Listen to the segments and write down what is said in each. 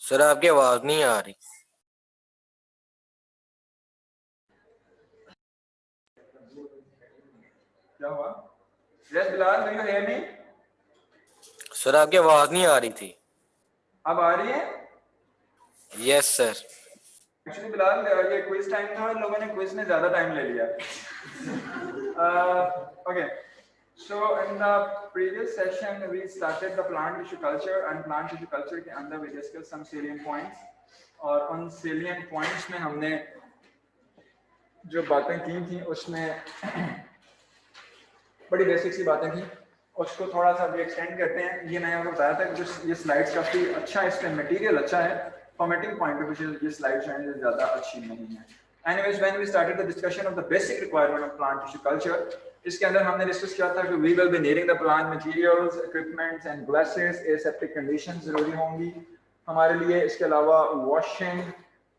Sir आपकी आवाज नहीं आ रही। क्या हुआ? Yes Bilal, do you hear me? Sir आपकी आवाज नहीं आ रही थी। अब आ रही है? Yes sir. एक्चुअली बिलाल, ये क्विज टाइम था, इन लोगों ने क्विज में ज्यादा टाइम ले लिया। Okay, so in the previous session we started the plant tissue culture, and plant tissue culture के अंदर we discussed some salient points, और उन salient points में हमने जो बातें की थी उसमें बड़ी बेसिक सी बातें थी, उसको थोड़ा सा भी एक्सटेंड करते हैं। ये मैंने आपको बताया था कि जो ये स्लाइड्स काफ़ी अच्छा है, इसका मटेरियल अच्छा है, फॉर्मेटिंग पॉइंट ऑफ व्यू ये स्लाइड्स हैं जो ज़्यादा अच्छी नहीं है। Anyways, when we started the discussion of the basic requirement of plant tissue culture, इसके अंदर हमने डिस्कस किया था कि we will be needing the plant materials, equipments and glasses, aseptic conditions ज़रूरी होंगी हमारे लिए। इसके अलावा washing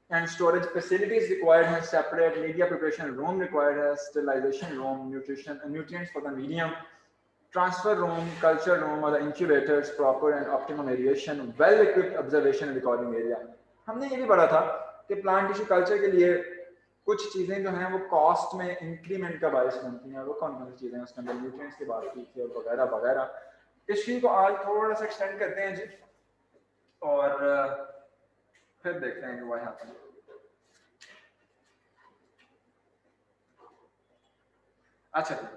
and storage facilities required है, separate media preparation room required है, sterilization room, nutrients for the medium, transfer room, culture room or the incubators, proper and optimum aeration, well equipped observation and recording area। हमने ये भी पढ़ा था कि plant tissue culture के लिए कुछ चीज़ें जो हैं वो कॉस्ट में इंक्रीमेंट का बायस बनती हैं। वो कौन कौन सी चीज़ें हैं, उसके अंदर न्यूट्रिएंट्स की बात की थी और वगैरह वगैरह। इस चीज़ को आज थोड़ा सा एक्सटेंड करते हैं जी, और फिर देखते हैं कि व्हाट हैपन। अच्छा जी,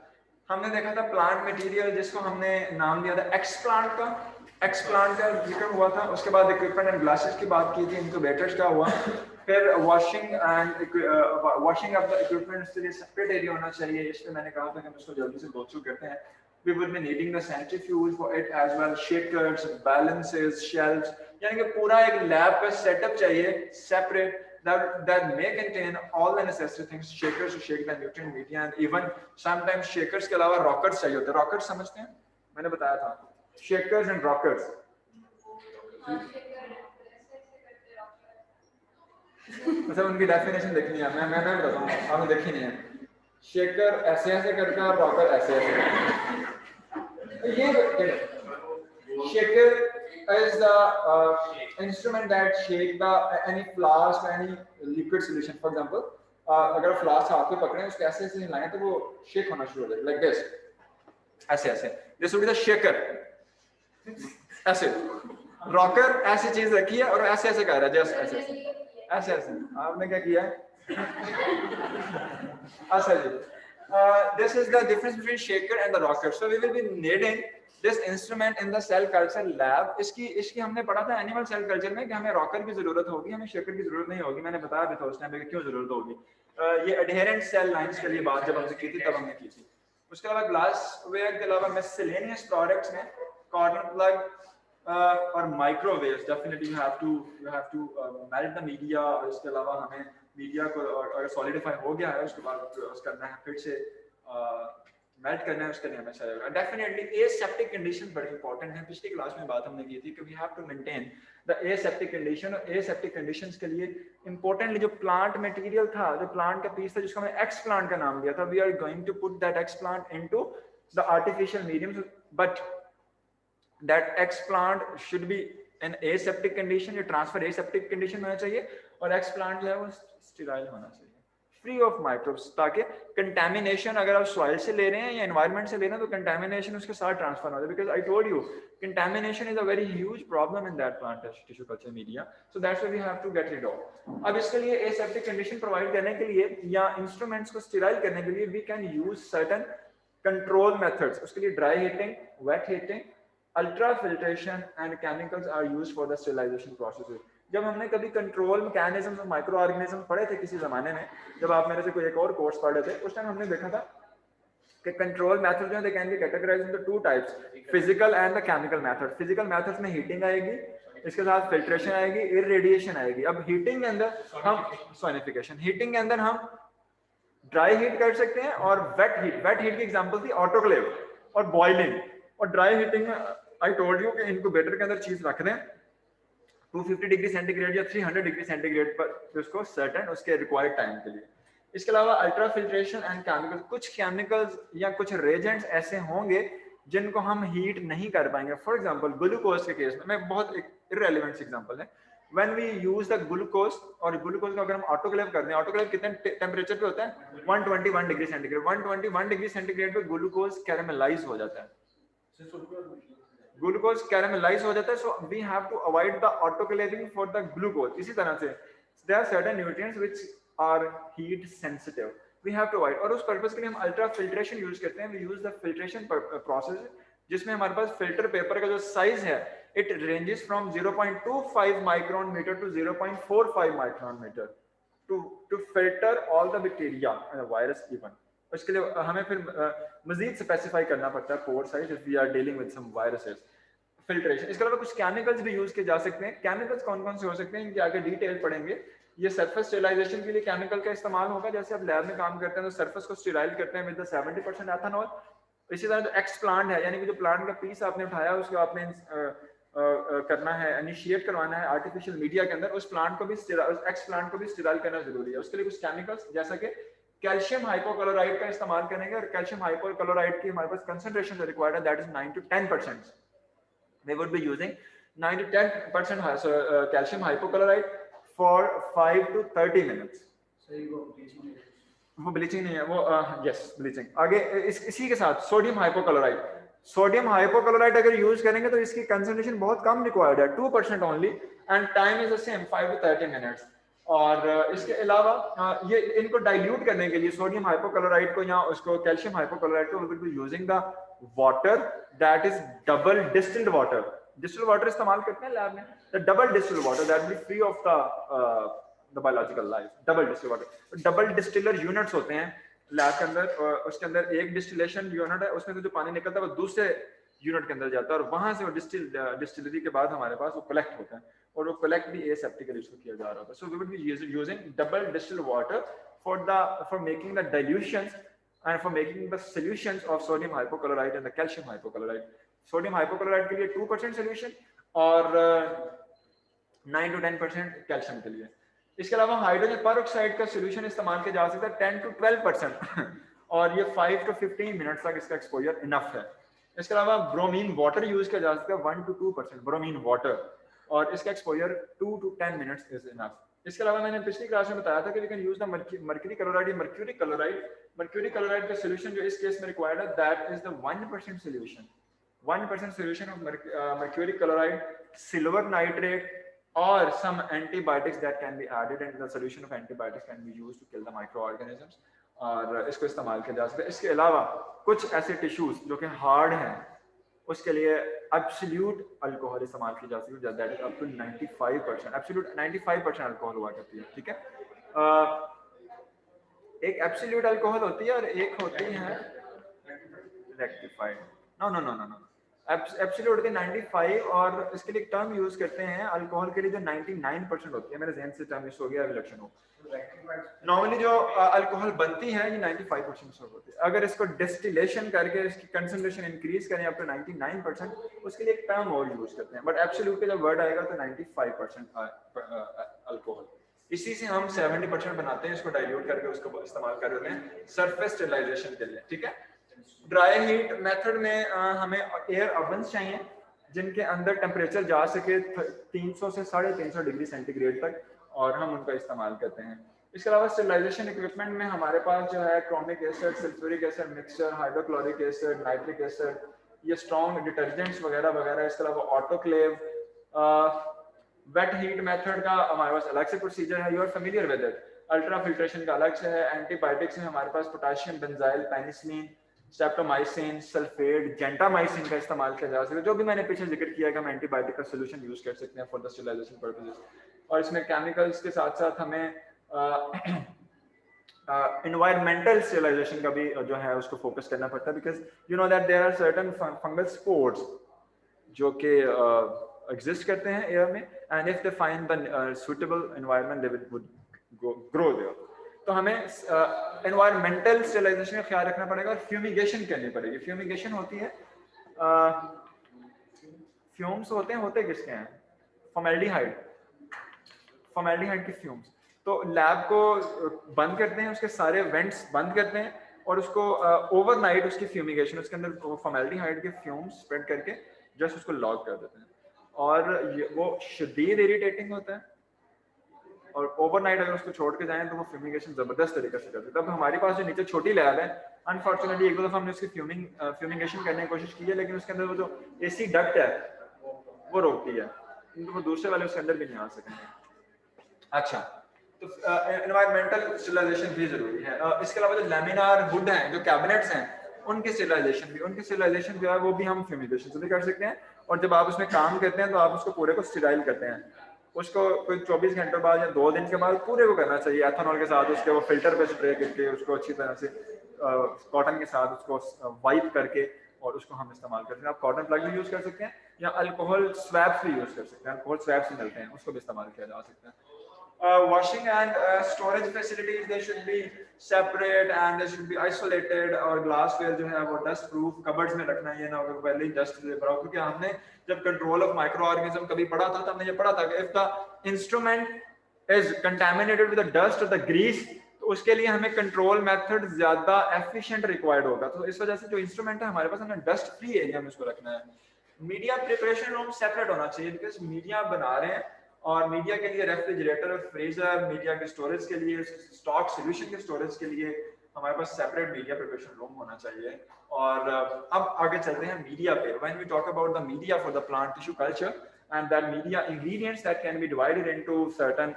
हमने देखा था प्लांट मटेरियल जिसको हमने नाम दिया था एक्स प्लांट का। एक्स प्लांट का जिक्र हुआ था, उसके बाद इक्विपमेंट एंड ग्लासेस की बात की थी, इनक्यूबेटर्स का हुआ, फिर वॉशिंग ऑफ द इक्विपमेंट के लिए सेपरेट एरिया होना चाहिए। इस पे मैंने कहा था कि हम इसको जल्दी से गो थ्रू करते हैं। We would be needing the centrifuge for it as well, shakers, balances, shelves, यानी कि पूरा एक लैब का सेटअप चाहिए separate that may contain all the necessary things, shakers to shake the nutrient media, and even sometimes shakers के अलावा rockers चाहिए होते हैं। rockers समझते हैं, मैंने बताया था, shakers and rockers। अच्छा, उनकी डेफिनेशन देखनी है, मैं बताता हूँ, आपने देखी नहीं है। शेकर ऐसे ऐसे करता है, रॉकर ऐसे ऐसे करता है। ये shaker is the instrument that shake the any flask, any liquid solution. For example, अगर फ्लास्क हाथ में पकड़े उसको ऐसे ऐसे हिलाएं तो वो शेक होना शुरू हो जाएगा, like this, ऐसे ऐसे। This would be the shaker। ऐसे रॉकर ऐसी चीज रखी है और ऐसे ऐसे कर रहा है, जस्ट ऐसे ऐसे ऐसे। आपने क्या किया? अच्छा जी, this is the difference between shaker and the rocker. So we will be needing this instrument in the cell culture lab। इसकी हमने पढ़ा था एनिमल सेल कल्चर में कि हमें रॉकर की जरूरत होगी, हमें शेकर की जरूरत नहीं होगी। मैंने बताया भी था उस टाइम पे क्यों जरूरत होगी। ये एडहेरेंट सेल लाइंस के लिए बात जब हमने की थी तब हमने की थी। उसके अलावा ग्लास वेयर के अलावा मिसलेनियस प्रोडक्ट्स में कॉटन प्लग और microwaves, definitely you have to melt the media. और इसके अलावा हमें मीडिया को अगर सॉलिडिफाई हो गया है उसके बाद उसका फिर से मेल्ट करना है, उसके लिए हमें चाहिए। डेफिनेटली एसेप्टिक कंडीशन बड़ी इंपॉर्टेंट है। पिछली क्लास में बात हमने की थी कि we have to maintain the aseptic condition. और एसेप्टिक कंडीशंस के लिए इंपॉर्टेंटली जो प्लांट मटेरियल था, जो प्लांट का पीस था जिसको हमने एक्स प्लांट का नाम दिया था, we are going to put that explant into the artificial medium, but that explant should be in aseptic condition. ये ट्रांसफर एसेप्टिक कंडीशन में होना चाहिए और एक्स प्लांट जो है वो स्टेराइल होना चाहिए, फ्री ऑफ माइक्रोब्स, ताकि कंटामिनेशन अगर आप सॉइल से ले रहे हैं या एनवायरनमेंट से ले रहे हैं तो कंटामिनेशन उसके साथ ट्रांसफर हो जाए। Because I told you contamination is a very huge problem in that plant tissue culture media, so that's why we have to get rid of. अब इसके लिए एसेप्टिक कंडीशन प्रोवाइड करने के लिए या इंस्ट्रूमेंट्स को स्टेराइल करने के लिए we can use certain control methods. उसके लिए dry heating, wet heating, ultra filtration and chemicals are used for the sterilization process. जब हमने कभी कंट्रोल मैकेनिज्म और माइक्रो ऑर्गेनिज्म पढ़े थे किसी जमाने में, जब आप मेरे से कोई एक और कोर्स पढ़ रहे थे, उस टाइम हमने देखा था कि कंट्रोल मेथड जो है they can be categorised into two types, physical and the chemical method. Physical methods में हीटिंग आएगी, इसके साथ फिल्ट्रेशन आएगी, इरेडिएशन आएगी। अब हीटिंग के अंदर हम सोनिफिकेशन, हीटिंग के अंदर हम ड्राई हीट कर सकते हैं और वेट हीट। वेट हीट की एग्जांपल थी ऑटोक्लेव और बॉइलिंग। और ड्राई हीटिंग में आई टोल्ड यू कि इनक्यूबेटर के अंदर चीज रख दें 250 डिग्री सेंटीग्रेड या 300 डिग्री सेंटीग्रेड पर उसको सर्टेन उसके रिक्वायर्ड टाइम के लिए। इसके अलावा अल्ट्रा फिल्ट्रेशन एंड केमिकल, कुछ केमिकल्स या कुछ रेजेंट्स ऐसे होंगे जिनको हम हीट नहीं कर पाएंगे। फॉर एग्जांपल ग्लूकोज के केस में, मैं बहुत एक इररेलेवेंट एग्जांपल है, When we use the glucose, और ग्लूकोज का अगर हम ऑटोक्लेव करते हैं, ऑटोक्लेव कितने टेम्परेचर पे होता है? 121 डिग्री सेंटीग्रेड। 121 डिग्री सेंटीग्रेड पे ग्लूकोज कैरामेलाइज हो जाता है, ग्लूकोज कैरामेलाइज हो जाता है। So we have to avoid the autoclaving for the glucose. इसी तरह से there are certain nutrients which are heat sensitive, we have to avoid. और उस पर्पस के लिए हम अल्ट्रा फिल्ट्रेशन यूज करते हैं। We use the filtration process, जिसमें हमारे पास फिल्टर पेपर का जो साइज है it ranges from 0.25 micron meter to 0.45 micron meter to filter all the bacteria and virus even. उसके लिए हमें फिर मजीद स्पेसिफाई करना पड़ता है pore size if we are dealing with some viruses. Filtration, इसके अलावा कुछ केमिकल्स भी यूज किए जा सकते हैं। केमिकल्स कौन कौन से हो सकते हैं इनके आगे डिटेल पढ़ेंगे। ये सरफेस स्टेरिलाइजेशन के लिए केमिकल का इस्तेमाल होगा। जैसे आप लैब में काम करते हैं तो सरफेस को स्टेराइल करते हैं विद 70% एथेनॉल। इसी तरह जो एक्स प्लांट है, यानी कि जो प्लांट का पीस आपने उठाया उसको आपने करना है, इनिशिएट करवाना है आर्टिफिशियल मीडिया के अंदर, उस प्लांट को भी एक्स प्लांट को भी स्टेराइल करना जरूरी है। उसके लिए कुछ केमिकल्स जैसा कि कैल्शियम हाइपोक्लोराइड का इस्तेमाल करेंगे। और कैल्शियम हाइपोक्लोराइड की हमारे पास कंसंट्रेशन जो रिक्वायर्ड है that is 9 to 10%। we would be using 9 to 10% calcium hypochlorite for 5 to 30 minutes। वो ब्लीचिंग नहीं है वो, यस ब्लीचिंग। आगे इसी के साथ सोडियम हाइपोक्लोराइड, सोडियम हाइपोक्लोराइड अगर यूज करेंगे तो इसकी कंसंट्रेशन बहुत कम रिक्वायर्ड है, 2% only, and time is the same 5 to 30 minutes. और इसके अलावा ये इनको डाइल्यूट करने के लिए सोडियम हाइपोक्लोराइड को या उसको कैल्शियम हाइपोक्लोराइड को we will be using the water that is double distilled water. Distilled water इस्तेमाल करते हैं लैब में, the double distilled water that will be free of the biological life. Double distilled water, double distiller units होते हैं lab के अंदर, उसके अंदर एक डिस्टिलेशन यूनिट है, उसमें से जो पानी निकलता है वो दूसरे यूनिट के अंदर जाता है और वहां से वो डिस्टिलरी के बाद हमारे पास वो कलेक्ट होता है और वो कलेक्ट भी एसेप्टिकली उसको किया जा रहा था। So we would be using double distilled water for making the dilutions and for making the solutions of sodium hypochlorite and the calcium hypochlorite। sodium hypochlorite के लिए 2% solution और 9 to 10% कैल्शियम के लिए। इसके अलावा हाइड्रोजन पेरोक्साइड का solution इस्तेमाल किया जा सकता है 10 to 12% और ये 5 to 15 मिनट तक इसका एक्सपोजर इनफ है। इसके अलावा ब्रोमीन वाटर यूज किया जा सकता है 1 to 2% ब्रोमीन वाटर और इसका exposure 2 to 10 minutes is enough. इसके अलावा मैंने पिछली क्लास में बताया था कि we can use the mercury chloride या मर्क्यूरी क्लोराइड। मर्क्यूरी क्लोराइड का सॉल्यूशन जो इस केस में रिक्वायर्ड है that is the 1% solution, 1% solution of mercury chloride, silver nitrate or some antibiotics that can be added and the solution of antibiotics can be used to kill the microorganisms और इसको इस्तेमाल किया जा सकता है। इसके अलावा कुछ ऐसे टिश्यूज जो कि हार्ड हैं उसके लिए एब्सोल्यूट अल्कोहल इस्तेमाल की जा सकती है that is up to 95%, absolute 95% alcohol हुआ करती है। ठीक है, एक एब्सोल्यूट अल्कोहल होती है और एक होती है rectified. No no no no no, absolute होती है 95 और इसके लिए टर्म यूज करते हैं अल्कोहल के लिए जो 99% होती है। मेरे ज़हन से टर्म मिस हो गया, विलक्षण हो। नॉर्मली जो अल्कोहल बनती है ये 95% से होती है। अगर इसको डिस्टिलेशन करके इसकी कंसंट्रेशन इंक्रीज करें अप टू 99% उसके लिए एक टर्म और यूज करते हैं, बट एब्सोल्यूट का जब वर्ड आएगा तो 95% अल्कोहल। इसी से हम 70% बनाते हैं, इसको डाइल्यूट करके उसको इस्तेमाल कर रहे हैं सरफेस स्टेरिलाइजेशन के लिए। ठीक है, ड्राई हीट मेथड में हमें एयर ओवन्स चाहिए जिनके अंदर टेम्परेचर जा सके 300 से 350 डिग्री सेंटीग्रेड तक और हम उनका इस्तेमाल करते हैं। इसके अलावा स्टेरिलाइजेशन इक्विपमेंट में हमारे पास जो है chromic acid, sulphuric acid mixture, hydrochloric acid, nitric acid, ये स्ट्रॉन्ग डिटर्जेंट्स वगैरह वगैरह। इसके अलावा ऑटोक्लेव, वेट हीट मेथड का हमारे पास अलग से प्रोसीजर है, you are familiar with it. Ultra filtration का अलग से है। एंटीबायोटिक्स में हमारे पास potassium benzyl, penicillin, streptomycin, sulphate, gentamicin का इस्तेमाल किया जा सकता है। जो भी मैंने पीछे जिक्र किया कि हम एंटीबायोटिक का सॉल्यूशन यूज कर सकते हैं फॉर द स्टेरिलाइजेशन पर्पसेस। और इसमें केमिकल्स के साथ साथ हमें एनवायरमेंटल स्टेरिलाइजेशन का भी जो है उसको फोकस करना पड़ता है, because you know that there are certain fungal spores जो कि एग्जिस्ट करते हैं एयर में and if they find the suitable environment they would grow there. तो हमें एनवायरमेंटल स्टेरिलाइजेशन का ख्याल रखना पड़ेगा और फ्यूमिगेशन करनी पड़ेगी। फ्यूमिगेशन होती है, फ्यूम्स होते किसके हैं? फॉर्मेल्डिहाइड, फॉर्मेल्डिहाइड की फ्यूम्स। तो लैब को बंद करते हैं, उसके सारे वेंट्स बंद करते हैं और उसको ओवरनाइट उसकी फ्यूमिगेशन, उसके अंदर फॉर्मेल्डिहाइड के फ्यूम्स स्प्रेड करके जस्ट उसको लॉक कर देते हैं। और वो शदीद इरिटेटिंग होता है, और ओवरनाइट अगर उसको छोड़ के जाएं तो वो फ्यूमिगेशन जबरदस्त तरीके से करती है। तब हमारे पास जो नीचे छोटी लैब है, अनफॉर्चुनेटली एक दो दफा हमने उसकी फ्यूमिगेशन करने की कोशिश की है, लेकिन उसके अंदर वो जो एसी डक्ट है वो रोकती है, तो वो दूसरे वाले उसके अंदर भी नहीं आ सकेंगे। अच्छा, तो एनवायरमेंटल स्टेरिलाइजेशन भी जरूरी है। इसके अलावा जो लैमिनार वुड हैं, जो कैबिनेट्स हैं, उनकी स्टेरिलाइजेशन जो है वो भी हम फ्यूमिगेशन से भी कर सकते हैं। और जब आप उसमें काम करते हैं तो आप उसको पूरे को स्टेराइल करते हैं, उसको कोई 24 घंटों बाद या 2 दिन के बाद पूरे को करना चाहिए एथेनॉल के साथ, उसके वो फिल्टर पे स्प्रे करके उसको अच्छी तरह से कॉटन के साथ उसको वाइप करके, और उसको हम इस्तेमाल करते हैं। आप कॉटन प्लग भी यूज़ कर सकते हैं या अल्कोहल स्वैप्स भी यूज़ कर सकते हैं, अल्कोहल स्वैप्स मिलते हैं, उसको भी इस्तेमाल किया जा सकता है। Washing and storage facilities, they should be separate and they should be isolated, और glassware जो है वो dust proof cupboards में रखना, ये ना हो पहले ही dust से भरा हो। क्योंकि हमने जब control of microorganism कभी पढ़ा था तो हमने ये पढ़ा था कि if the instrument is contaminated with the dust or the grease, तो उसके लिए हमें कंट्रोल मेथड ज्यादा एफिशिएंट रिक्वायर्ड होगा। तो इस वजह से जो इंस्ट्रूमेंट है हमारे पास, हमें डस्ट फ्री एरिया में उसको रखना है। मीडिया प्रिपरेशन रूम सेपरेट होना चाहिए, बिकॉज मीडिया बना रहे हैं और मीडिया के लिए रेफ्रिजरेटर और फ्रीजर, मीडिया के स्टोरेज के लिए, स्टॉक सोल्यूशन के स्टोरेज के लिए हमारे पास सेपरेट मीडिया प्रिपरेशन रूम होना चाहिए। और अब आगे चलते हैं मीडिया पे। When we talk about the media for the plant tissue culture and that media ingredients that can be divided into certain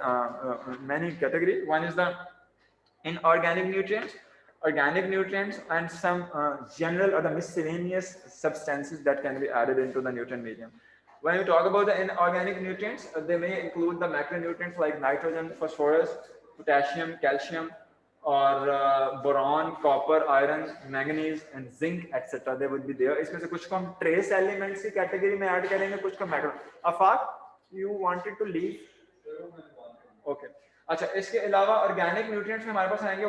many categories. One is the inorganic nutrients and some general or the miscellaneous substances that can be added into the nutrient medium. When we talk about the inorganic nutrients, they may include the macronutrients like nitrogen, phosphorus, potassium, calcium, और boron, copper, iron, manganese and zinc etcetera, they would be there. इसमें से कुछ को हम trace elements की category में add करेंगे, कुछ को macro. Afaq, you wanted to leave? Okay, अच्छा, इसके अलावा ऑर्गेनिक न्यूट्रिएंट्स में हमारे पास आएंगे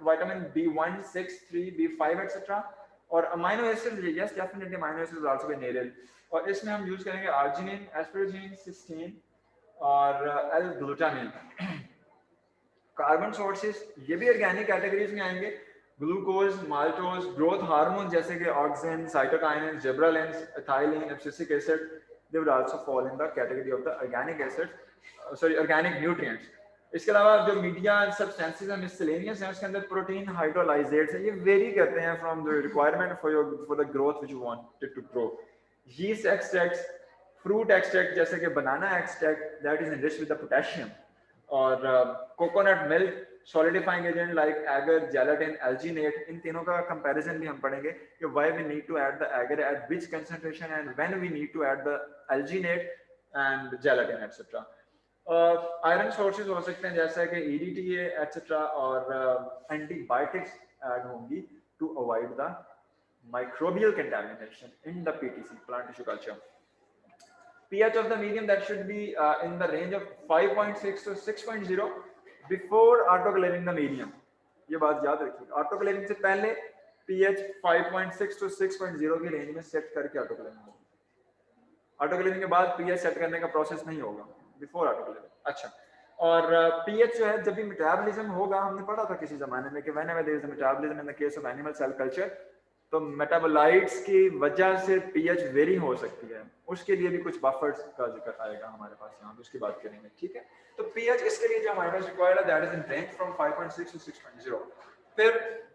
विटामिन B1, 6, 3, B5 एक्सेट्रा, और amino acid, yes definitely amino acid also be needed. और इसमें हम यूज करेंगे आर्जिनिन, एस्परजिन, सिस्टीन और एल-ग्लूटामिन। कार्बन सोर्सेज ये भी ऑर्गेनिक कैटेगरीज में आएंगे, ग्लूकोज, माल्टोज, ग्रोथ हार्मोन जैसे कि auxin, cytokinin, gibberellins, ethylene, abscisic acid, they would also fall in the category of the organic acids, organic nutrients. इसके अलावा जो मीडिया सब्सटेंसेस हैं मिसलेनियस हैं, उसके अंदर प्रोटीन हाइड्रोलाइजेट्स हैं, ये वेरी करते हैं from the requirement for the growth which you wanted to grow. Yeast extracts, fruit extract जैसे कि banana extract, that is enriched with the potassium, और coconut milk, solidifying agent like agar, gelatin, alginate, इन तीनों का comparison भी हम पढ़ेंगे कि why we need to add the agar at which concentration and when we need to add the alginate and gelatin etcetera. Iron sources हो सकते हैं जैसा कि EDTA एक्सेट्रा, और एंटीबायोटिक्स ऐड होंगी to avoid the microbial contamination in the PTC, plant tissue culture. pH of the medium, that should be in the range of 5.6 to 6.0 before autoclaving the medium. ये बात याद रखिए, autoclaving से पहले pH 5.6 to 6.0 की range में set करके autoclaving होगी। ऑटोक्लेविंग के बाद pH सेट करने का प्रोसेस नहीं होगा, बिफोर ऑटोक्लेविंग। अच्छा, और pH जो है जब भी मेटाबॉलिज्म होगा, हमने पढ़ा था किसी जमाने में कि whenever there is a metabolism in the case of animal cell culture, तो मेटाबोलाइट्स की वजह से pH वेरी हो सकती है, उसके लिए भी कुछ बफर्स का जिक्र आएगा हमारे पास यहाँ पे, उसकी बात करेंगे, ठीक है। तो pH इसके लिए जो हमारे पास रिक्वायर्ड है, that is in range from 5.6 to 6.0। फिर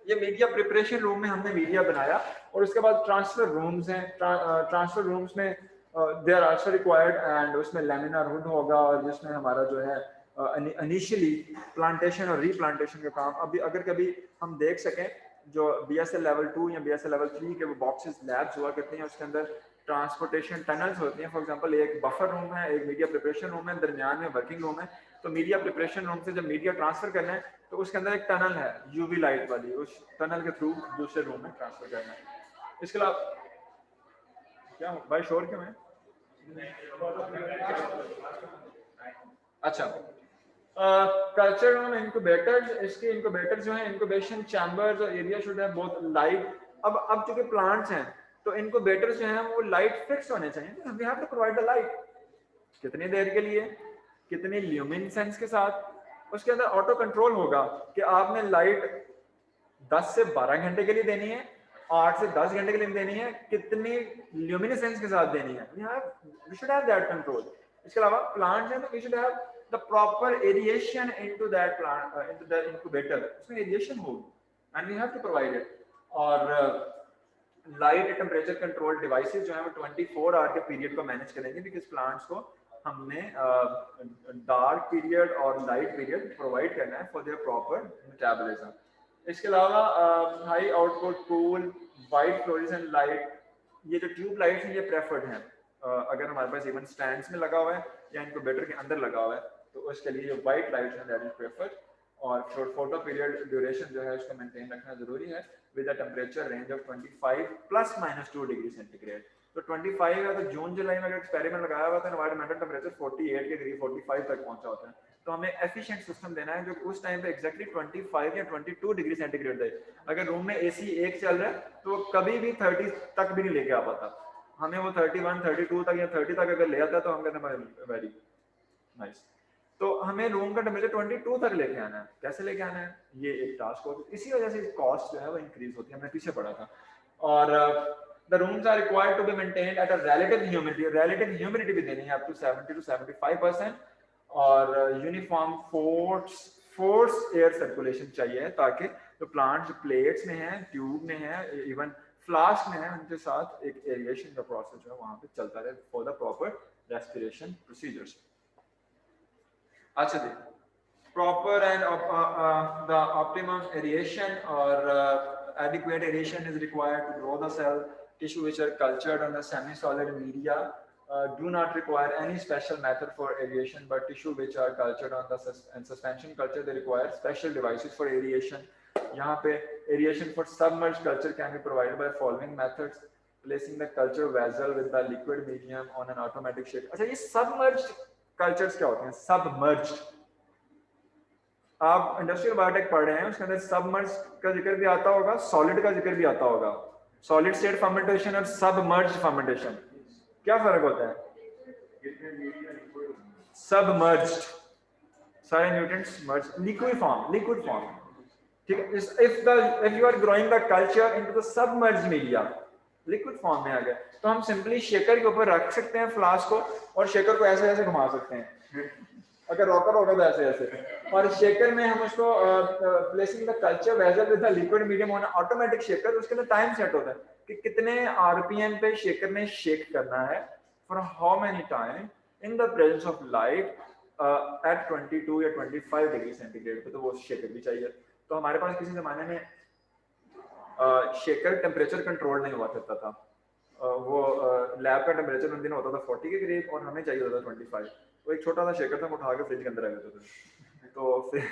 ये मीडिया प्रिपरेशन रूम में हमने मीडिया बनाया, और उसके बाद ट्रांसफर रूम्स हैं। ट्रांसफर रूम्स में they are also required, and उसमें लैमिनार हुड होगा, और जिसमें हमारा जो है इनिशियली प्लांटेशन और रीप्लांटेशन का काम, अभी अगर कभी हम देख सकें जो BSL लेवल 2 या BSL लेवल 3 के वो बॉक्सेस लैब्स हुआ करते हैं, उसके अंदर ट्रांसपोर्टेशन टनल्स होती हैं। फॉर एग्जांपल एक बफर रूम है, एक मीडिया प्रिपरेशन रूम है, दरमियान में वर्किंग रूम है। तो मीडिया प्रिपरेशन रूम से जब मीडिया ट्रांसफर करना है तो उसके अंदर एक टनल है UV लाइट वाली, उस टनल के थ्रू दूसरे रूम में ट्रांसफर करना है। इसके अलावा क्या भाई शोर क्यों है? अच्छा, कल्चर रूम इंक्यूबेटर्स, इसके इंक्यूबेटर्स जो है, इंक्यूबेशन चैम्बर्स और area should have both light. अब चूंकि प्लांट्स हैं तो इंक्यूबेटर्स जो हैं वो लाइट फिक्स होने चाहिए, we have to provide the light. कितनी देर के लिए, कितनी ल्यूमिनेसेंस के साथ, उसके अंदर ऑटो कंट्रोल होगा कि आपने लाइट 10 से 12 घंटे के लिए देनी है 8 से 10 घंटे के लिए देनी है, कितनी ल्यूमिनेसेंस के साथ देनी है, we should have that control. इसके अलावा प्लांट्स हैं तो we should have the proper aeration into that plant, into the incubator, उसमें एरिएशन होगी and we have to provide it. और लाइट टेम्परेचर कंट्रोल डिवाइसेस जो है वो 24 आवर के पीरियड को मैनेज करेंगे, बिकॉज प्लांट्स को हमने डार्क पीरियड और लाइट पीरियड प्रोवाइड करना है फॉर देयर प्रॉपर मेटाबॉलिज्म। इसके अलावा high output cool white fluorescent light, ये जो ट्यूब लाइट्स हैं ये प्रेफर्ड हैं। अगर हमारे पास इवन स्टैंड्स में लगा हुआ है या इनक्यूबेटर के अंदर लगा हुआ है तो उसके लिए जो वाइट लाइट्स हैं दैट इज प्रेफर्ड। और फोटो पीरियड ड्यूरेशन जो है उसको मेंटेन रखना जरूरी है with a temperature range of 25 ±2 degree centigrade. तो 25 है तो जून जुलाई में अगर एक्सपेरिमेंट लगाया हुआ तो एनवायरमेंटल टेम्परेचर 48 के करीब 45 तक पहुंचा होता है। तो हमें एफिशिएंट सिस्टम देना है जो उस टाइम पे एग्जैक्टली 25 या 22 डिग्री सेंटीग्रेड दे। अगर रूम में एसी एक चल रहा है तो कभी भी 30 तक भी नहीं लेके आ पाता, हमें वो 31 32 तक या 30 तक अगर ले आता है तो हम कहते हैं वेरी नाइस। तो हमें रूम का टेम्परेचर 22 तक लेके आना है। कैसे लेके आना है, ये एक टास्क होती है, इसी वजह से कॉस्ट जो है वो इंक्रीज होती है, हमने पीछे पढ़ा था। और the rooms are required to be maintained at a relative humidity भी देनी है up to 70 to 75%। और यूनिफॉर्म फोर्स एयर सर्कुलेशन चाहिए ताकि जो प्लांट्स प्लेट्स में हैं, ट्यूब में हैं, इवन फ्लास्क में हैं, उनके साथ एक एरिएशन का प्रोसेस जो है वहां पे चलता रहे for the proper respiration procedures. अच्छा जी, proper and the optimum aeration or adequate aeration is required to grow the cell tissue which are cultured on the semi-solid media. Do not require any special method for aeration, but tissue which are cultured on the suspension culture, they require special devices for aeration. यहाँ पे aeration for submerged culture can be provided by following methods: placing the culture vessel with the liquid medium on an automatic shaker। अच्छा, ये submerged cultures क्या होते हैं? Submerged, आप industrial biotech पढ़ रहे हैं, उसके अंदर सबमर्ज का जिक्र भी आता होगा, सॉलिड का जिक्र भी आता होगा। सॉलिड स्टेट फर्मेंटेशन और सबमर्ज फर्मेंटेशन, क्या फर्क होता है? सबमर्ज्ड सारे न्यूट्रिएंट्स मर्ज, लिक्विड फॉर्म, ठीक है। If you are growing the culture into the submerged media, liquid form में आ गया तो हम सिंपली शेकर के ऊपर रख सकते हैं फ्लास्क को और शेकर को ऐसे ऐसे घुमा सकते हैं, अगर रॉकर होगा तो ऐसे ऐसे, और शेकर में हम उसको placing the culture vessel with the liquid medium on automatic shaker, उसके लिए टाइम सेट होता है कि कितने आरपीएम पे शेकर ने शेक करना है, for how many time in the presence of light at 22 या 25 डिग्री सेंटीग्रेड पे, तो वो शेकर भी चाहिए। तो हमारे पास किसी जमाने में शेकर टेम्परेचर कंट्रोल नहीं हुआ करता था, वो लैब का टेम्परेचर उन दिनों होता था 40 के करीब और हमें चाहिए होता था 25। वो एक छोटा सा शेकर था, उठा के फ्रिज के अंदर रख देते थे, तो फिर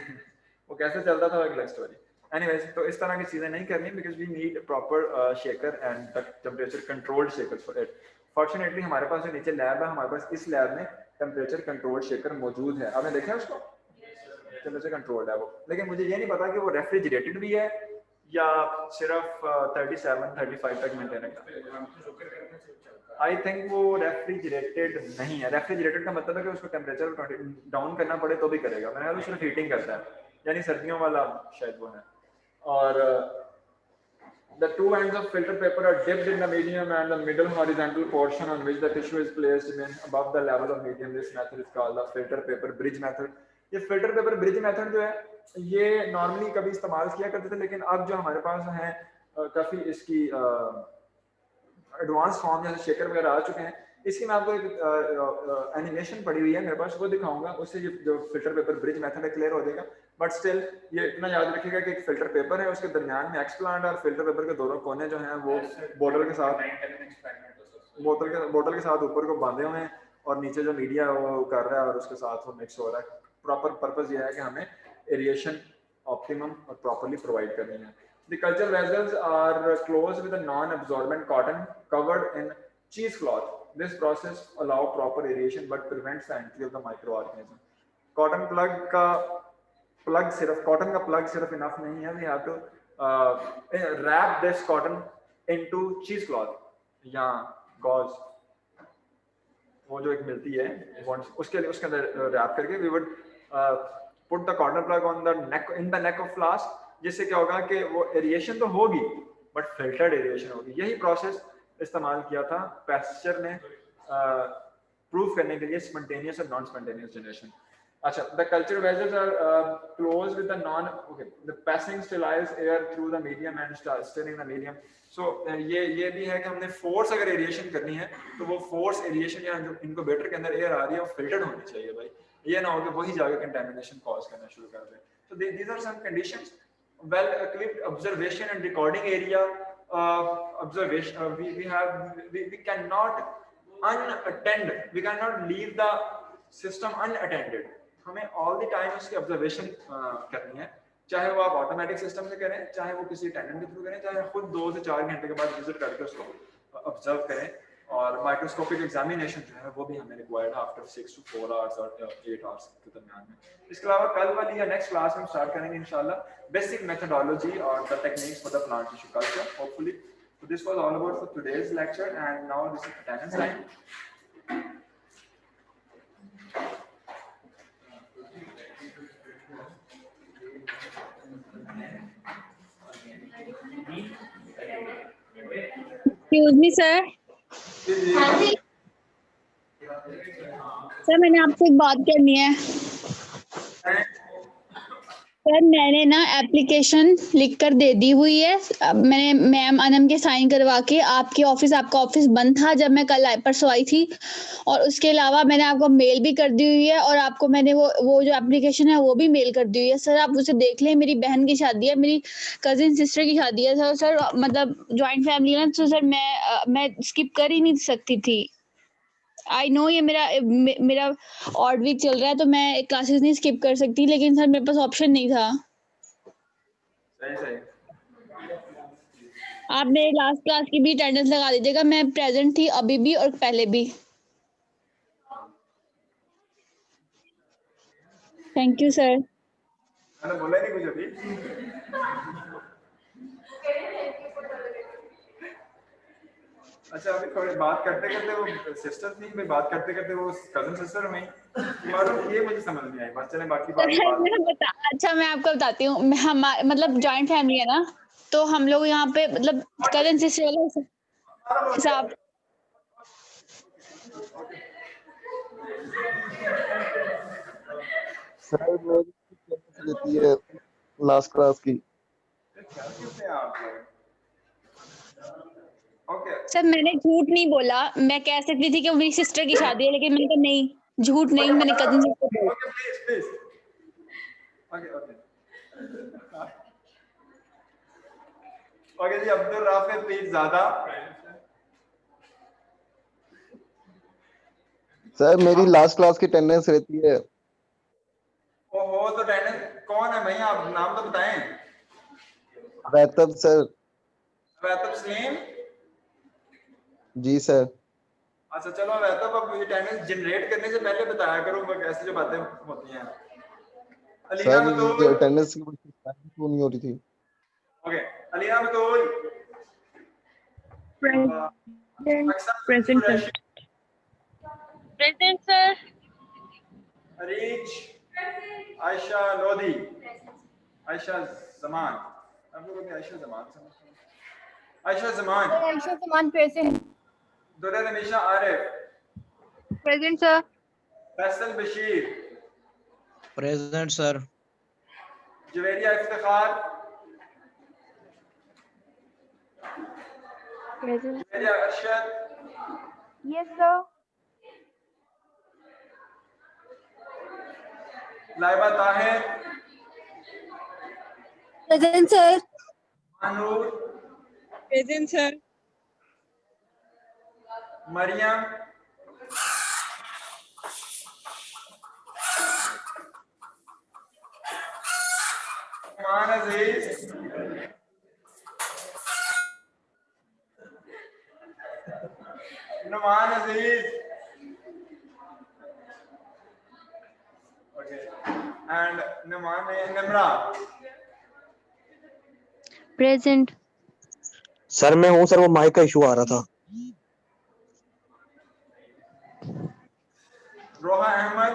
वो कैसे चलता था एक अलग स्टोरी। एनीवेज, तो इस तरह की चीजें नहीं करनी because we need proper shaker and temperature controlled shaker for it. Fortunately हमारे पास जो नीचे लैब है, हमारे पास इस लैब में टेम्परेचर कंट्रोल्ड शेकर मौजूद है। आपने देखा है उसको, टेम्परेचर कंट्रोल्ड है वो, लेकिन मुझे ये नहीं पता कि वो रेफ्रिजरेटेड भी है या सिर्फ 37-35 तक मेंटेन है। आई थिंक वो रेफ्रिजरेटेड नहीं है। रेफ्रिजरेटेड का मतलब है कि उसको टेम्परेचर डाउन करना पड़े तो भी करेगा, मैंने कहा सिर्फ हीटिंग करता है, यानी सर्दियों वाला शायद वो है। और the two ends of filter paper are dipped in the medium and the middle horizontal portion on which the tissue is placed remain above the level of medium. This method is called the filter paper bridge method. ये filter paper bridge method जो है ये normally कभी इस्तेमाल किया करते थे, लेकिन अब जो हमारे पास है काफ़ी इसकी एडवांस फॉर्म जैसे शेकर वगैरह आ चुके हैं। इसकी मैं आपको एक एनिमेशन पड़ी हुई है मेरे पास, वो दिखाऊंगा, उससे जो फिल्टर पेपर ब्रिज मेथड है क्लियर हो जाएगा। बट स्टिल ये इतना याद रखिएगा कि एक फिल्टर पेपर है, उसके दरमियान में एक्स प्लांट और फिल्टर पेपर के दोनों कोने जो हैं वो बोतल के साथ ऊपर को बांधे हुए हैं और नीचे जो मीडिया है वो कर रहा है और उसके साथ वो मिक्स हो रहा है। प्रॉपर पर्पस ये है कि हमें एरिएशन ऑप्टिमम और प्रॉपरली प्रोवाइड करनी है। The culture vessels are closed with a non-absorbent cotton covered in cheesecloth. This process allows proper aeration but prevents the entry of the microorganism. Cotton plug सिर्फ enough नहीं है. We have to wrap this cotton into cheesecloth या gauze. वो जो एक मिलती है उसके अंदर रैप करके we would put the cotton plug on the neck of flask, जिससे क्या होगा कि वो एरिएशन तो होगी बट फिल्टर्ड एरिएशन होगी। यही प्रोसेस इस्तेमाल किया था पैस्चर ने प्रूव करने के लिए स्पॉन्टेनियस और नॉन स्पॉन्टेनियस जनरेशन। अच्छा, the culture vessels are closed with the non, okay, the passing sterilized air through the medium and stirring the medium. So ये भी है कि हमने फोर्स अगर एरिएशन करनी है तो वो फोर्स एरिएशन या जो इनक्यूबेटर के अंदर एयर आ रही है वो फिल्टर्ड होनी चाहिए भाई, ये ना हो कि वही जाके कंटामिनेशन कॉज करना शुरू कर दे। So these are some conditions. Well equipped observation and recording area, observation, we cannot unattend, we cannot leave the system unattended, हमें ऑल द टाइम उसकी ऑब्जर्वेशन करनी है, चाहे वो आप ऑटोमेटिक सिस्टम से करें, चाहे वो किसी अटेंडेंट के थ्रू करें, चाहे खुद 2 से 4 घंटे के बाद विजिट करके उसको ऑब्जर्व करें। और माइक्रोस्कोपिक एग्जामिनेशन जो है वो भी हमें रिक्वायर्ड है आफ्टर 6 to 4 आवर्स और 8 आवर्स के दरमियान में। इसके अलावा कल वाली या नेक्स्ट क्लास में स्टार्ट करेंगे इंशाल्लाह बेसिक मेथोडोलॉजी और the techniques for the plant tissue culture hopefully. So this was all about for today's lecture and now this is attendance time. Excuse me sir. Sir मैंने आपसे एक बात करनी है। सर मैंने ना एप्लीकेशन लिख कर दे दी हुई है, मैंने मैम अनम के साइन करवा के। आपका ऑफिस बंद था जब मैं कल परसों आई थी, और उसके अलावा मैंने आपको मेल भी कर दी हुई है और आपको मैंने वो जो एप्लीकेशन है वो भी मेल कर दी हुई है। सर आप उसे देख लें, मेरी बहन की शादी है, मेरी कजिन सिस्टर की शादी है सर मतलब जॉइंट फैमिली है ना, तो सर मैं स्किप कर ही नहीं सकती थी। आई नो ये मेरा ऑड वीक चल रहा है तो मैं क्लासेस नहीं स्किप कर सकती, लेकिन सर मेरे पास ऑप्शन नहीं था। सही आप मेरे लास्ट क्लास की भी अटेंडेंस लगा दीजिएगा, मैं प्रेजेंट थी अभी भी और पहले भी। Thank you sir. मैंने बोला नहीं कुछ अभी। अच्छा, अभी थोड़ी बात करते करते वो सिस्टर थी, मैं बात करते करते वो कजन सिस्टर में मालूम, ये मुझे समझ नहीं आई बात। चलें बाकी बात अच्छा मैं आपको बताती हूँ, हमारे मतलब जॉइंट फैमिली है ना, तो हम लोग यहाँ पे मतलब कजन सिस्टर वाला हिसाब। सर वो रहती है लास्ट क्लास की। ओके सर मैंने झूठ नहीं बोला, मैं कह सकती थी कि मेरी सिस्टर की शादी है, लेकिन मैंने कहा नहीं, झूठ नहीं, मैंने कजन सिस्टर बोला। ओके प्लीज ओके ओके जी। अब्दुल राफे प्लीज ज्यादा। सर मेरी लास्ट क्लास की अटेंडेंस रहती है। ओहो, तो अटेंडेंस कौन है भैया, आप नाम तो बताएं। वैतब सर। वैतब सलीम जी सर। अच्छा चलो वैतब, अब अटेंडेंस जनरेट करने से पहले बताया करो ऐसी जो बातें होती हैं। अलीना सर ये बतूल। अटेंडेंस की नहीं हो रही थी। Okay Alina Batool. Present sir. Present sir. Areej Ayesha Lodhi, Ayesha Zaman, Ayesha Zaman present. Durr Ramisha Arif, present sir. Faisal Bashir, present sir. Javeria Iftikhar, present. Javeria Arshad, yes sir. Laiba Tahir, present sir. Manoor, present sir. Maryam, Noman Aziz, Noman Aziz, okay and Noman Nimra. Present. Sir मैं हूँ सर, वो माइक का इशू आ रहा था। रोहा अहमद,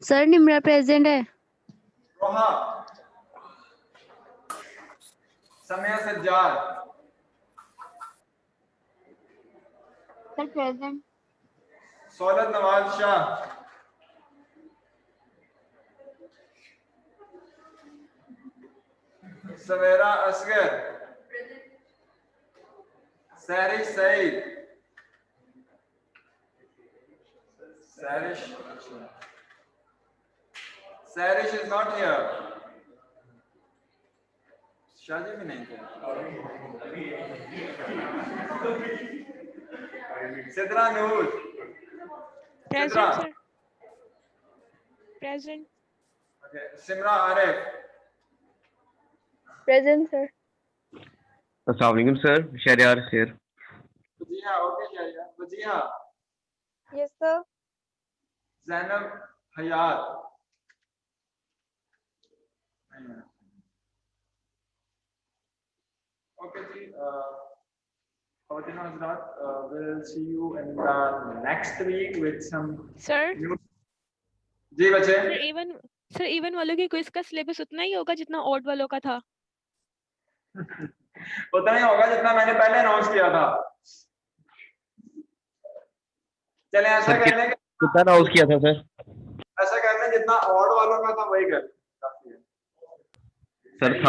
सर निम्रा प्रेजेंट है। Roha, Samia Sajjad, Sir, present. Saulat Nawaz Shah, Savera Asghar, Sairish Saeed, Sairish is not here, शादी भी नहीं थे, Sidra Noor, Sidra, Present, sir. Present. okay, Simra Arif, Present, sir. अस्सलाम sir, Shahryar Sher. Wajiha, okay Shahryar, Wajiha, Yes, sir. Zainab Hayat, okay जी, ख़वातीन और हज़रात, we'll see you in the next week with some Sir, new. जी बच्चे, sir, even वालों के क्विज का सिलेबस उतना ही होगा जितना ऑड वालों का था। उतना ही होगा जितना मैंने पहले अनाउंस किया था। चलें ऐसा कर लें, कितना अनाउंस किया था सर? ऐसा कर लें जितना ऑड वालों का था वही कर लें, काफी है। सर था